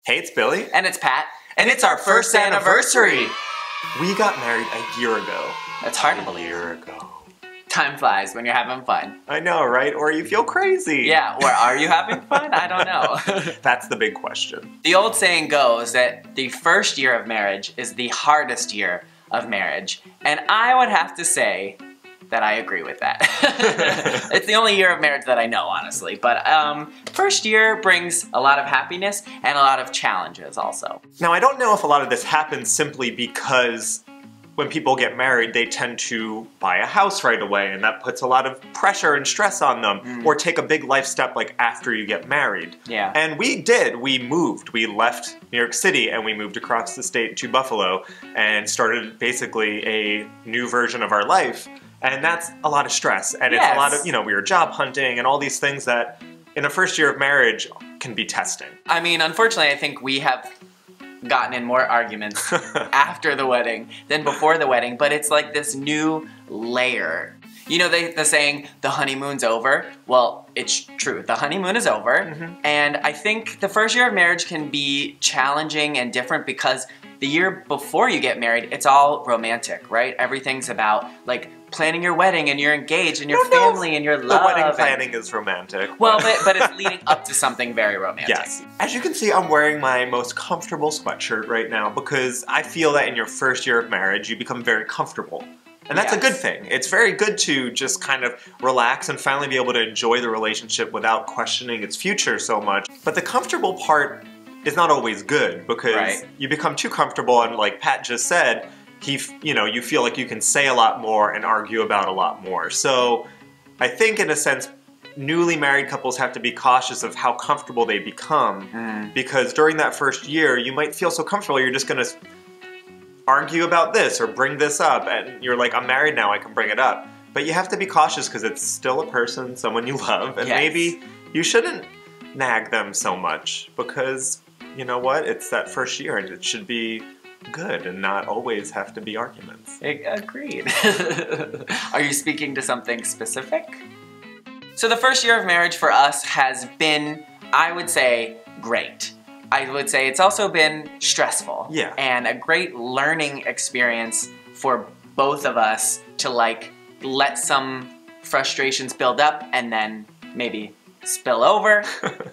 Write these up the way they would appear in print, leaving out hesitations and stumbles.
Hey, it's Billy. And it's Pat. And it's our first anniversary. We got married a year ago. That's hard to believe. A year ago. Time flies when you're having fun. I know, right? Or you feel crazy. Yeah, or are you having fun? I don't know. That's the big question. The old saying goes that the first year of marriage is the hardest year of marriage. And I would have to say that I agree with that. It's the only year of marriage that I know, honestly. But first year brings a lot of happiness and a lot of challenges also. Now, I don't know if a lot of this happens simply because when people get married, they tend to buy a house right away, and that puts a lot of pressure and stress on them, or take a big life step like after you get married. Yeah. And we did. We moved. We left New York City and we moved across the state to Buffalo and started basically a new version of our life. And that's a lot of stress, and it's a lot of, we were job hunting and all these things that in a first year of marriage can be testing. I mean, unfortunately, I think we have gotten in more arguments after the wedding than before the wedding, but it's like this new layer. You know the saying, the honeymoon's over? Well, it's true. The honeymoon is over, and I think the first year of marriage can be challenging and different because the year before you get married, it's all romantic, right? Everything's about, like, planning your wedding and you're engaged and your family and your love. The wedding planning is romantic. Well, but it's leading up to something very romantic. Yes. As you can see, I'm wearing my most comfortable sweatshirt right now because I feel that in your first year of marriage, you become very comfortable. And that's a good thing. It's very good to just kind of relax and finally be able to enjoy the relationship without questioning its future so much. But the comfortable part is not always good because you become too comfortable, and like Pat just said, you feel like you can say a lot more and argue about a lot more. So I think in a sense, newly married couples have to be cautious of how comfortable they become because during that first year, you might feel so comfortable you're just gonna argue about this or bring this up, and you're like, I'm married now, I can bring it up. But you have to be cautious because it's still a person, someone you love, and maybe you shouldn't nag them so much because, you know what, it's that first year and it should be good and not always have to be arguments. Agreed. Are you speaking to something specific? So the first year of marriage for us has been, I would say, great. I would say it's also been stressful. Yeah. And a great learning experience for both of us to like let some frustrations build up and then maybe spill over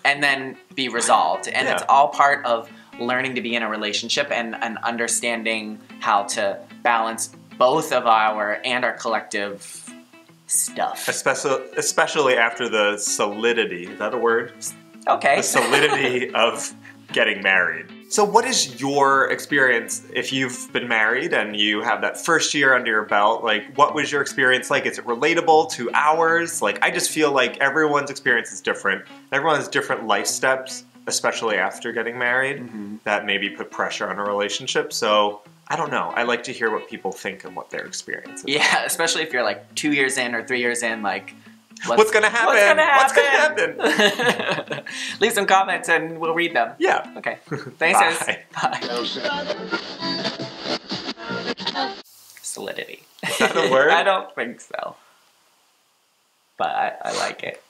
and then be resolved. And it's all part of learning to be in a relationship and understanding how to balance both of our collective stuff. Especially after the solidity, is that a word? Okay. The solidity of getting married. So what is your experience if you've been married and you have that first year under your belt? Like, what was your experience like? Is it relatable to ours? Like, I just feel like everyone's experience is different. Everyone has different life steps, especially after getting married, that maybe put pressure on a relationship. So I don't know. I like to hear what people think and what their experience is. Yeah, especially if you're like 2 years in or 3 years in, like, what's gonna happen? What's gonna happen? Leave some comments and we'll read them. Yeah. Okay. Thanks, guys. Bye. Solidity. Is that a word? I don't think so. But I like it.